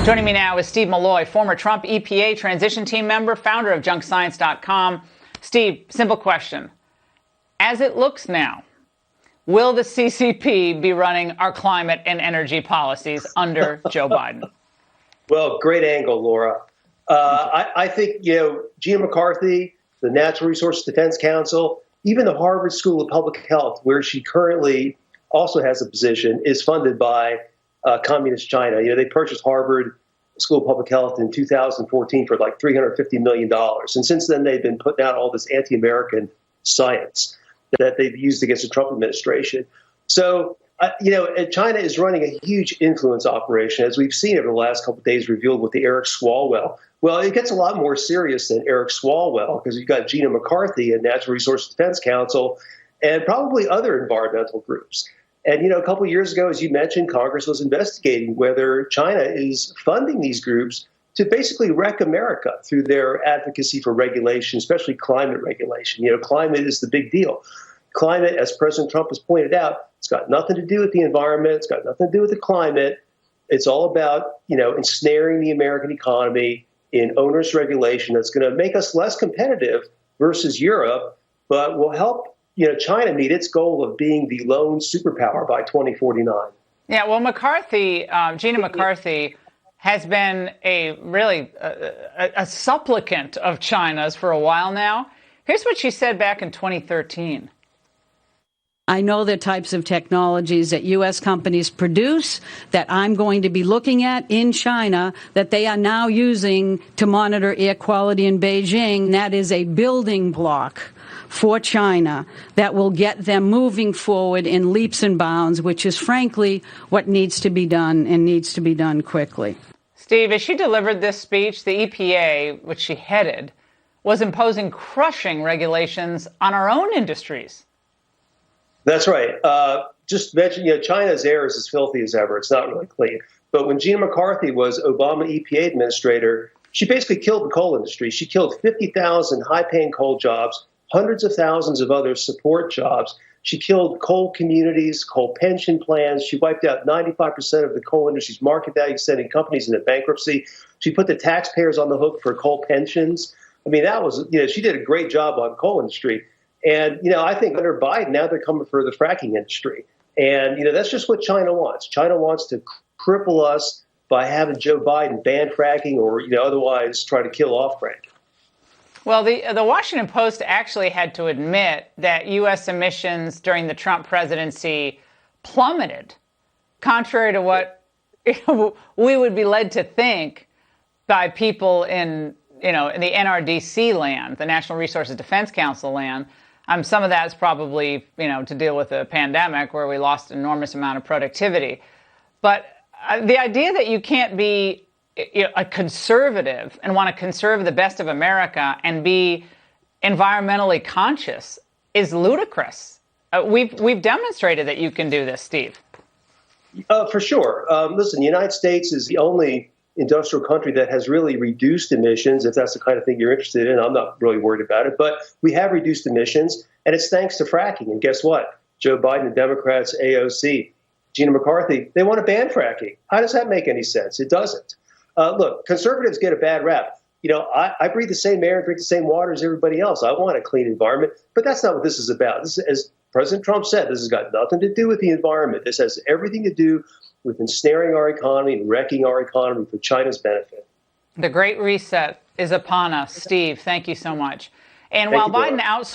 Joining me now is Steve Milloy, former Trump EPA transition team member, founder of junkscience.com. Steve, simple question. As it looks now, will the CCP be running our climate and energy policies under Joe Biden? Well, great angle, Laura. I think, Gina McCarthy, the Natural Resources Defense Council, even the Harvard School of Public Health, where she currently also has a position, is funded by Communist China. They purchased Harvard School of Public Health in 2014 for like $350 million. And since then, they've been putting out all this anti-American science that they've used against the Trump administration. So, China is running a huge influence operation, as we've seen over the last couple of days revealed with the Eric Swalwell. Well, it gets a lot more serious than Eric Swalwell, because you've got Gina McCarthy and Natural Resources Defense Council and probably other environmental groups. And, a couple of years ago, as you mentioned, Congress was investigating whether China is funding these groups to basically wreck America through their advocacy for regulation, especially climate regulation. Climate is the big deal. Climate, as President Trump has pointed out, it's got nothing to do with the environment. It's got nothing to do with the climate. It's all about, ensnaring the American economy in onerous regulation that's going to make us less competitive versus Europe, but will help China meet its goal of being the lone superpower by 2049. Yeah, well, Gina McCarthy has been a supplicant of China's for a while now. Here's what she said back in 2013. I know the types of technologies that U.S. companies produce that I'm going to be looking at in China that they are now using to monitor air quality in Beijing. That is a building block for China that will get them moving forward in leaps and bounds, which is frankly what needs to be done and needs to be done quickly. Steve, as she delivered this speech, the EPA, which she headed, was imposing crushing regulations on our own industries. That's right. Just mention, China's air is as filthy as ever. It's not really clean. But when Gina McCarthy was Obama EPA administrator, she basically killed the coal industry. She killed 50,000 high-paying coal jobs, hundreds of thousands of other support jobs. She killed coal communities, coal pension plans. She wiped out 95% of the coal industry's market value, sending companies into bankruptcy. She put the taxpayers on the hook for coal pensions. I mean, that was, she did a great job on coal industry. And, I think under Biden, now they're coming for the fracking industry. And, that's just what China wants. China wants to cripple us by having Joe Biden ban fracking or, otherwise try to kill off fracking. Well, the Washington Post actually had to admit that U.S. emissions during the Trump presidency plummeted, contrary to what we would be led to think by people in the NRDC land, the National Resources Defense Council land. Some of that's probably, to deal with the pandemic where we lost an enormous amount of productivity. But the idea that you can't be a conservative and want to conserve the best of America and be environmentally conscious is ludicrous. We've demonstrated that you can do this, Steve. For sure. Listen, the United States is the only industrial country that has really reduced emissions, if that's the kind of thing you're interested in. I'm not really worried about it, but we have reduced emissions, and it's thanks to fracking. And guess what? Joe Biden, the Democrats, AOC, Gina McCarthy, they want to ban fracking. How does that make any sense? It doesn't. Look, conservatives get a bad rap. I breathe the same air and drink the same water as everybody else. I want a clean environment, but that's not what this is about. This is, as President Trump said, this has got nothing to do with the environment. This has everything to do with ensnaring our economy and wrecking our economy for China's benefit. The Great Reset is upon us. Steve, thank you so much. And Thank while you, Biden Laura. outsourced